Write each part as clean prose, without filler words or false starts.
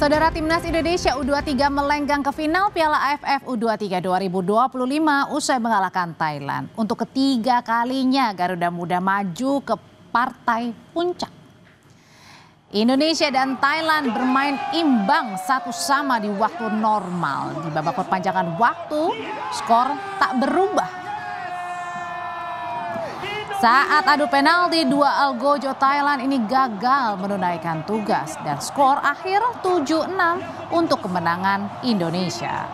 Saudara Timnas Indonesia U23 melenggang ke final Piala AFF U23 2025 usai mengalahkan Thailand. Untuk ketiga kalinya Garuda Muda maju ke partai puncak. Indonesia dan Thailand bermain imbang 1-1 di waktu normal. Di babak perpanjangan waktu, skor tak berubah. Saat adu penalti, dua algojo Thailand ini gagal menunaikan tugas dan skor akhir 7-6 untuk kemenangan Indonesia.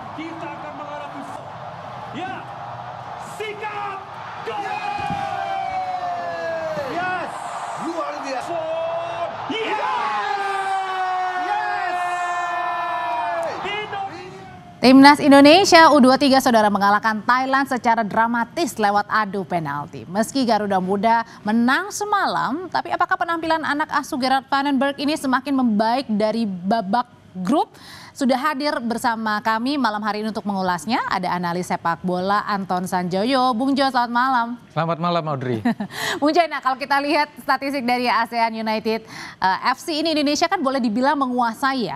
Timnas Indonesia U23 saudara mengalahkan Thailand secara dramatis lewat adu penalti. Meski Garuda Muda menang semalam, tapi apakah penampilan anak asuh Gerard van den Berg ini semakin membaik dari babak grup? Sudah hadir bersama kami malam hari ini untuk mengulasnya. Ada analis sepak bola Anton Sanjoyo. Bung Jo, selamat malam. Selamat malam Audrey. Bung Jo, nah kalau kita lihat statistik dari ASEAN United FC ini, Indonesia kan boleh dibilang menguasai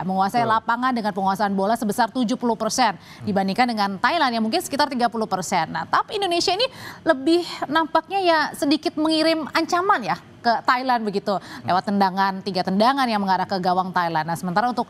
lapangan dengan penguasaan bola sebesar 70% dibandingkan dengan Thailand yang mungkin sekitar 30%. Nah, tapi Indonesia ini lebih nampaknya ya sedikit mengirim ancaman ya ke Thailand begitu lewat tiga tendangan yang mengarah ke gawang Thailand. Nah, sementara untuk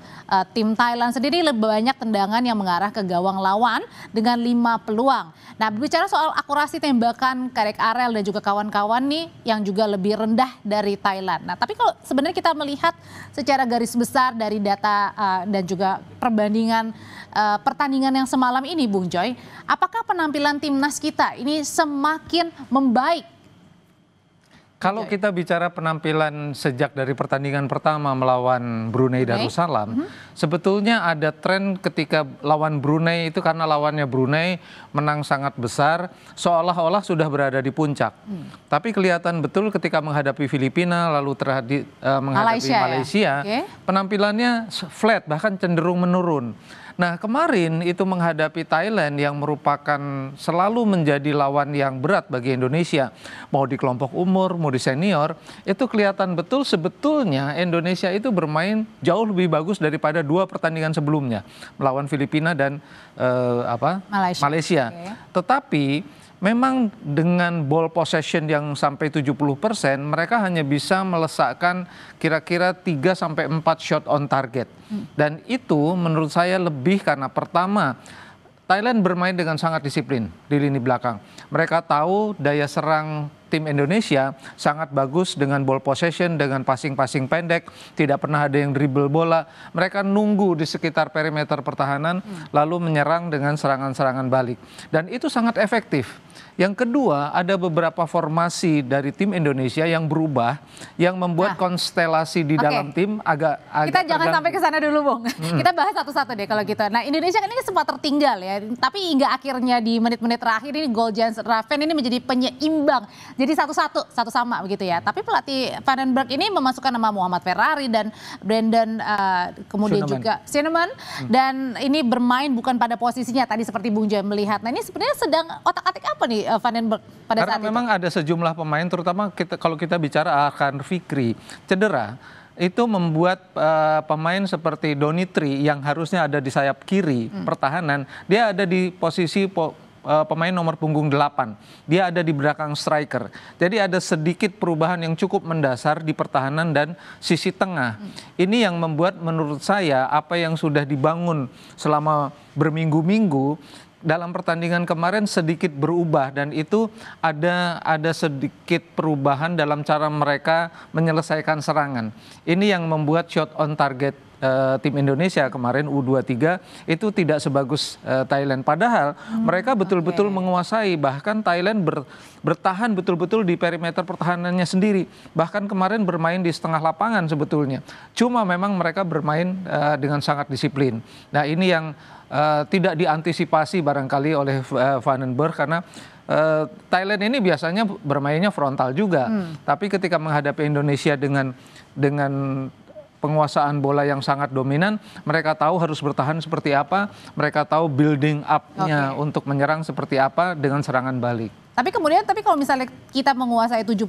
tim Thailand sendiri lebih banyak tendangan yang mengarah ke gawang lawan dengan 5 peluang. Nah, berbicara soal akurasi tembakan Karek Arel dan juga kawan-kawan nih yang juga lebih rendah dari Thailand. Nah, tapi kalau sebenarnya kita melihat secara garis besar dari data dan juga perbandingan pertandingan yang semalam ini, Bung Joy, apakah penampilan timnas kita ini semakin membaik? Kalau kita bicara penampilan sejak dari pertandingan pertama melawan Brunei Darussalam, sebetulnya ada tren ketika lawan Brunei itu karena lawannya Brunei menang sangat besar, seolah-olah sudah berada di puncak. Tapi kelihatan betul ketika menghadapi Filipina lalu menghadapi Malaysia, penampilannya flat bahkan cenderung menurun. Nah, kemarin itu menghadapi Thailand yang merupakan selalu menjadi lawan yang berat bagi Indonesia. Mau di kelompok umur, mau di senior, itu kelihatan betul sebetulnya Indonesia itu bermain jauh lebih bagus daripada 2 pertandingan sebelumnya. Melawan Filipina dan Malaysia. Tetapi memang dengan ball possession yang sampai 70%, mereka hanya bisa melesakkan kira-kira 3-4 shot on target. Dan itu menurut saya lebih karena pertama, Thailand bermain dengan sangat disiplin di lini belakang. Mereka tahu daya serang tim Indonesia sangat bagus dengan ball possession, dengan passing-passing pendek, tidak pernah ada yang dribble bola. Mereka nunggu di sekitar perimeter pertahanan, lalu menyerang dengan serangan-serangan balik. Dan itu sangat efektif. Yang kedua, ada beberapa formasi dari tim Indonesia yang berubah, yang membuat konstelasi di dalam tim agak kita jangan sampai ke sana dulu, Bung. Kita bahas satu-satu deh kalau gitu. Nah, Indonesia kan ini sempat tertinggal ya, tapi hingga akhirnya di menit-menit terakhir ini gol Jans Raven ini menjadi penyeimbang. Jadi satu sama begitu ya. Tapi pelatih Van den Berg ini memasukkan nama Muhammad Ferrari dan Brandon kemudian juga Cinnamon, dan ini bermain bukan pada posisinya tadi seperti Bung Joy melihat. Nah, ini sebenarnya sedang otak-atik apa nih Van den Berg pada Karena saat itu? Memang ada sejumlah pemain, terutama kalau kita bicara Arkan Fikri cedera, itu membuat pemain seperti Donitri yang harusnya ada di sayap kiri pertahanan, dia ada di posisi pemain nomor punggung 8. Dia ada di belakang striker. Jadi ada sedikit perubahan yang cukup mendasar di pertahanan dan sisi tengah. Ini yang membuat menurut saya apa yang sudah dibangun selama berminggu-minggu dalam pertandingan kemarin sedikit berubah, dan itu ada sedikit perubahan dalam cara mereka menyelesaikan serangan. Ini yang membuat shot on target tim Indonesia kemarin U23 itu tidak sebagus Thailand. Padahal mereka betul-betul menguasai, bahkan Thailand bertahan betul-betul di perimeter pertahanannya sendiri. Bahkan kemarin bermain di setengah lapangan sebetulnya. Cuma memang mereka bermain dengan sangat disiplin. Nah, ini yang tidak diantisipasi barangkali oleh Van den Berg karena Thailand ini biasanya bermainnya frontal juga. Tapi ketika menghadapi Indonesia dengan penguasaan bola yang sangat dominan, mereka tahu harus bertahan seperti apa, mereka tahu building up-nya untuk menyerang seperti apa dengan serangan balik. Tapi kalau misalnya kita menguasai 70%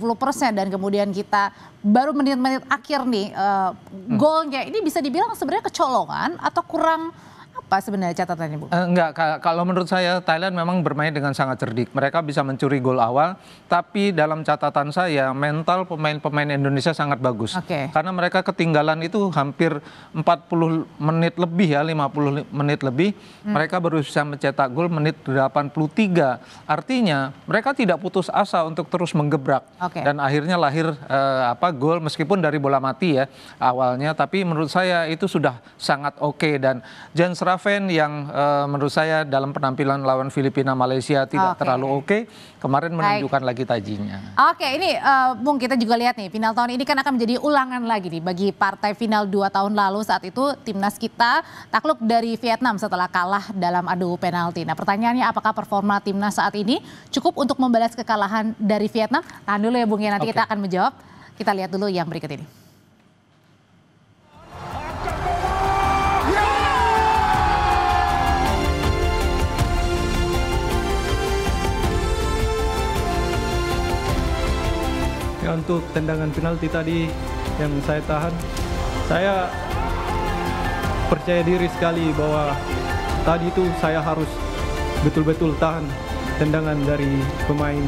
dan kemudian kita baru menit-menit akhir nih golnya ini bisa dibilang sebenarnya kecolongan atau kurang apa sebenarnya catatannya, Bu? Enggak, kalau menurut saya Thailand memang bermain dengan sangat cerdik. Mereka bisa mencuri gol awal, tapi dalam catatan saya mental pemain-pemain Indonesia sangat bagus. Karena mereka ketinggalan itu hampir 40 menit lebih ya, 50 menit lebih. Mereka baru bisa mencetak gol menit 83. Artinya mereka tidak putus asa untuk terus menggebrak. Dan akhirnya lahir gol meskipun dari bola mati ya awalnya, tapi menurut saya itu sudah sangat oke. Dan Jan Sraven yang menurut saya dalam penampilan lawan Filipina Malaysia tidak terlalu oke, kemarin menunjukkan lagi tajinya. Ini Bung, kita juga lihat nih final tahun ini kan akan menjadi ulangan lagi nih bagi partai final 2 tahun lalu. Saat itu timnas kita takluk dari Vietnam setelah kalah dalam adu penalti. Nah, pertanyaannya apakah performa timnas saat ini cukup untuk membalas kekalahan dari Vietnam? Tahan dulu ya Bung ya, nanti kita akan menjawab. Kita lihat dulu yang berikut ini. Ya, untuk tendangan penalti tadi yang saya tahan, saya percaya diri sekali bahwa tadi itu saya harus betul-betul tahan tendangan dari pemain.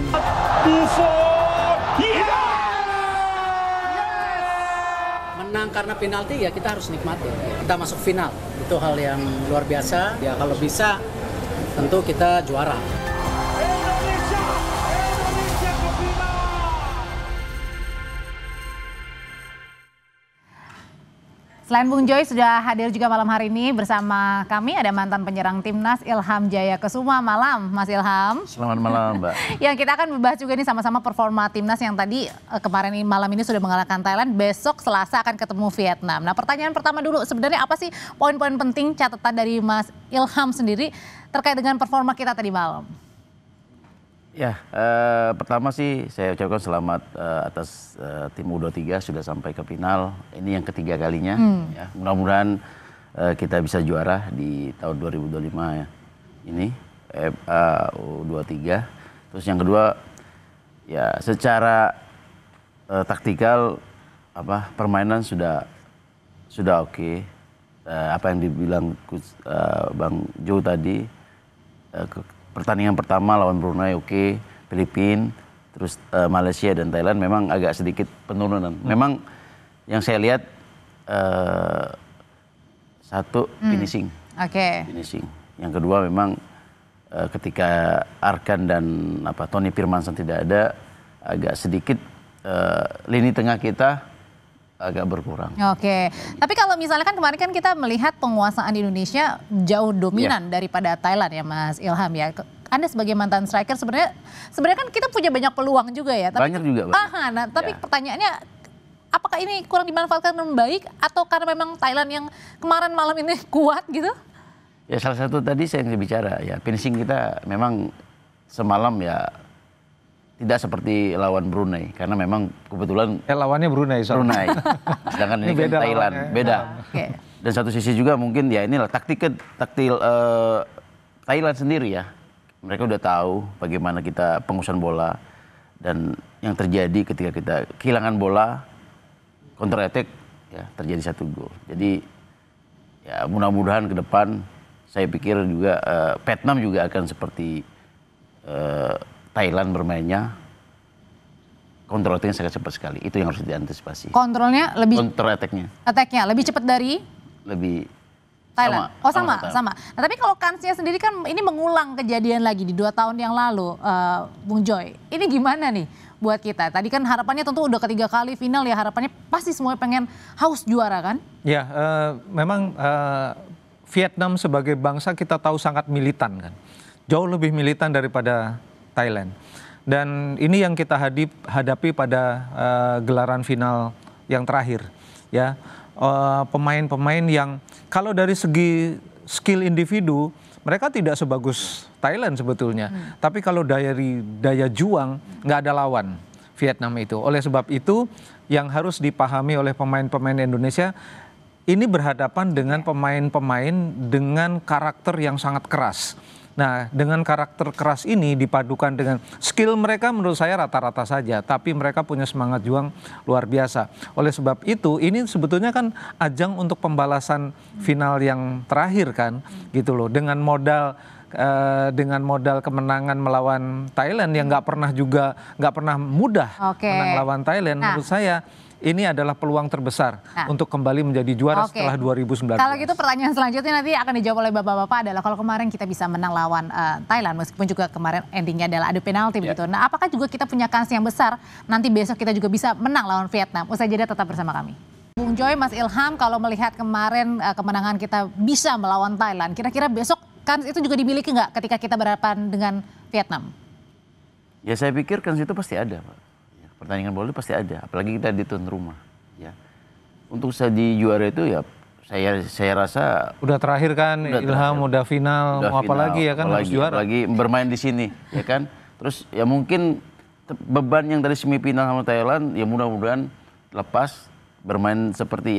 Menang karena penalti ya kita harus nikmati. Kita masuk final, itu hal yang luar biasa. Ya kalau bisa tentu kita juara. Selain Bung Joy sudah hadir juga malam hari ini bersama kami ada mantan penyerang timnas Ilham Jaya Kesuma. Malam Mas Ilham. Selamat malam Mbak. Yang kita akan membahas juga nih sama-sama performa timnas yang tadi kemarin malam ini sudah mengalahkan Thailand. Besok Selasa akan ketemu Vietnam. Nah, pertanyaan pertama dulu, sebenarnya apa sih poin-poin penting catatan dari Mas Ilham sendiri terkait dengan performa kita tadi malam? Ya, pertama sih saya ucapkan selamat atas tim U23 sudah sampai ke final. Ini yang ketiga kalinya. Ya, mudah-mudahan kita bisa juara di tahun 2025 ya. Ini U23. Terus yang kedua, ya secara taktikal permainan sudah oke. Apa yang dibilang Bang Jo tadi. Pertandingan pertama lawan Brunei oke, Filipina, terus Malaysia dan Thailand memang agak sedikit penurunan. Memang yang saya lihat satu finishing. Finishing. Yang kedua memang ketika Arkan dan Tony Firmansyah tidak ada, agak sedikit lini tengah kita agak berkurang. Tapi kalau misalnya kan kemarin kan kita melihat penguasaan Indonesia jauh dominan daripada Thailand ya Mas Ilham ya. Anda sebagai mantan striker sebenarnya kan kita punya banyak peluang juga ya. Banyak juga. Tapi pertanyaannya apakah ini kurang dimanfaatkan dengan baik atau karena memang Thailand yang kemarin malam ini kuat gitu? Ya salah satu tadi saya yang bicara ya, finishing kita memang semalam ya tidak seperti lawan Brunei karena memang kebetulan lawannya Brunei. Sedangkan ini kan Thailand, beda. Dan satu sisi juga mungkin ya inilah taktil Thailand sendiri ya. Mereka udah tahu bagaimana kita penguasaan bola dan yang terjadi ketika kita kehilangan bola counter attack ya terjadi 1 gol. Jadi ya mudah-mudahan ke depan saya pikir juga Vietnam juga akan seperti Thailand bermainnya, counter attack-nya sangat cepat sekali. Itu yang harus diantisipasi. Kontrolnya lebih counter attack-nya. Attack-nya lebih cepat dari Thailand. Sama. Nah, tapi kalau kansnya sendiri kan ini mengulang kejadian lagi di 2 tahun yang lalu, Bung Joy. Ini gimana nih buat kita? Tadi kan harapannya tentu udah ketiga kali final ya, harapannya pasti semuanya pengen haus juara kan? Ya, memang Vietnam sebagai bangsa kita tahu sangat militan kan. Jauh lebih militan daripada Thailand. Dan ini yang kita hadapi pada gelaran final yang terakhir. Ya, pemain-pemain yang kalau dari segi skill individu mereka tidak sebagus Thailand sebetulnya. Tapi kalau daya juang nggak ada lawan Vietnam itu. Oleh sebab itu yang harus dipahami oleh pemain-pemain Indonesia ini berhadapan dengan pemain-pemain dengan karakter yang sangat keras. Nah, dengan karakter keras ini dipadukan dengan skill mereka menurut saya rata-rata saja, tapi mereka punya semangat juang luar biasa. Oleh sebab itu, ini sebetulnya kan ajang untuk pembalasan final yang terakhir kan, gitu loh. Dengan modal kemenangan melawan Thailand yang nggak pernah mudah menang lawan Thailand. Menurut saya ini adalah peluang terbesar untuk kembali menjadi juara setelah 2019. Kalau gitu pertanyaan selanjutnya nanti akan dijawab oleh bapak-bapak adalah kalau kemarin kita bisa menang lawan Thailand meskipun juga kemarin endingnya adalah adu penalti begitu. Nah, apakah juga kita punya kans yang besar nanti besok kita juga bisa menang lawan Vietnam? Usai jeda tetap bersama kami. Bung Joy, Mas Ilham, kalau melihat kemarin kemenangan kita bisa melawan Thailand, kira-kira besok kans itu juga dimiliki nggak ketika kita berhadapan dengan Vietnam? Ya saya pikir kans itu pasti ada, Pak. Pertandingan bola pasti ada, apalagi kita di tuan rumah. Ya, untuk saya di juara itu ya saya rasa udah terakhir kan, Ilham udah final, mau apa lagi ya kan, harus juara. Apalagi bermain di sini, ya kan. Terus ya mungkin beban yang dari semifinal sama Thailand, ya mudah-mudahan lepas bermain seperti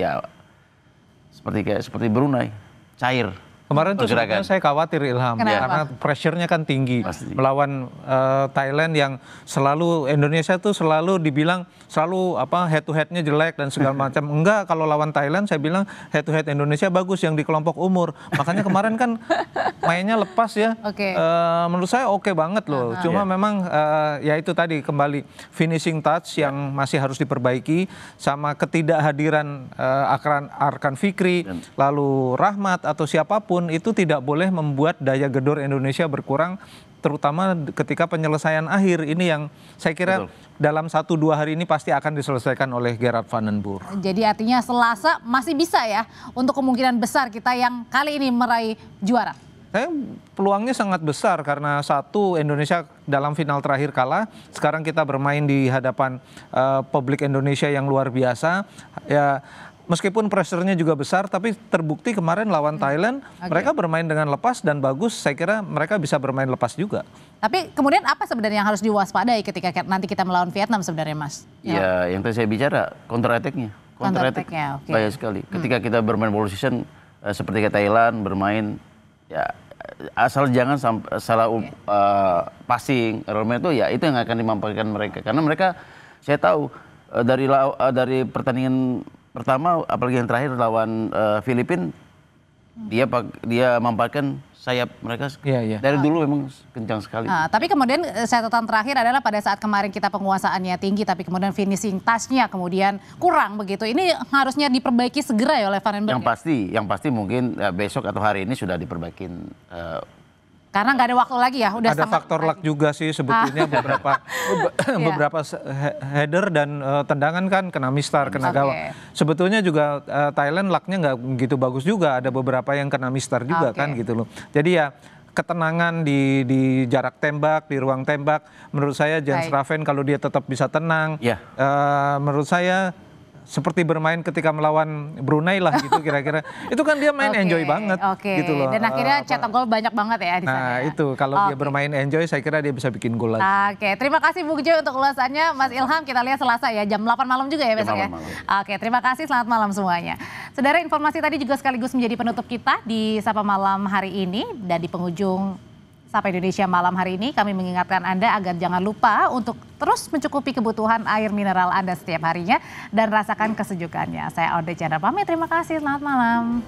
Brunei, cair. Kemarin tuh sebenarnya saya khawatir Ilham. Kenapa? Karena pressure-nya kan tinggi. Pasti. Melawan Thailand yang selalu Indonesia tuh selalu dibilang selalu head to head-nya jelek dan segala macam. Enggak, kalau lawan Thailand saya bilang head to head Indonesia bagus yang di kelompok umur. Makanya kemarin kan mainnya lepas ya. Menurut saya oke banget loh. Cuma memang ya itu tadi kembali finishing touch yang masih harus diperbaiki sama ketidakhadiran Arkan Fikri lalu Rahmat atau siapapun itu tidak boleh membuat daya gedor Indonesia berkurang, terutama ketika penyelesaian akhir ini yang saya kira dalam 1-2 hari ini pasti akan diselesaikan oleh Gerard van den Boer. Jadi artinya Selasa masih bisa ya untuk kemungkinan besar kita yang kali ini meraih juara. Peluangnya sangat besar karena satu, Indonesia dalam final terakhir kalah, sekarang kita bermain di hadapan publik Indonesia yang luar biasa. Ya, meskipun pressure-nya juga besar, tapi terbukti kemarin lawan Thailand, mereka bermain dengan lepas dan bagus. Saya kira mereka bisa bermain lepas juga. Tapi kemudian apa sebenarnya yang harus diwaspadai ketika nanti kita melawan Vietnam sebenarnya, Mas? Ya, yang tadi saya bicara, counter attack-nya. Counter attack-nya, bahaya sekali. Ketika kita bermain ball position, seperti kayak Thailand, bermain, ya asal jangan salah passing, early itu ya itu yang akan dimampaikan mereka. Karena mereka, saya tahu, dari pertandingan pertama, apalagi yang terakhir lawan Filipina, dia mampatkan sayap mereka dari dulu memang kencang sekali. Tapi kemudian catatan terakhir adalah pada saat kemarin kita penguasaannya tinggi, tapi kemudian finishing touch-nya kemudian kurang begitu. Ini harusnya diperbaiki segera ya oleh Van den Boer. Yang pasti mungkin besok atau hari ini sudah diperbaikin. Karena nggak ada waktu lagi ya, udah ada faktor luck juga sih sebetulnya beberapa header dan tendangan kan kena mistar, kena gawang. Sebetulnya juga Thailand lucknya nggak begitu bagus juga, ada beberapa yang kena mistar juga kan gitu loh. Jadi ya ketenangan di jarak tembak, di ruang tembak, menurut saya Jens Raven kalau dia tetap bisa tenang, menurut saya seperti bermain ketika melawan Brunei lah gitu kira-kira. Itu kan dia main enjoy banget gitu loh. Dan akhirnya cetak gol banyak banget ya di sana. Nah itu kalau dia bermain enjoy saya kira dia bisa bikin gol lagi. Terima kasih Bung Joy untuk ulasannya. Mas Ilham kita lihat Selasa ya jam 8 malam juga ya besok ya. Terima kasih, selamat malam semuanya. Saudara, informasi tadi juga sekaligus menjadi penutup kita di Sapa Malam hari ini. Dan di penghujung Sapa Indonesia malam hari ini kami mengingatkan Anda agar jangan lupa untuk terus mencukupi kebutuhan air mineral Anda setiap harinya dan rasakan kesejukannya. Saya Audrey Chandra pamit, terima kasih, selamat malam.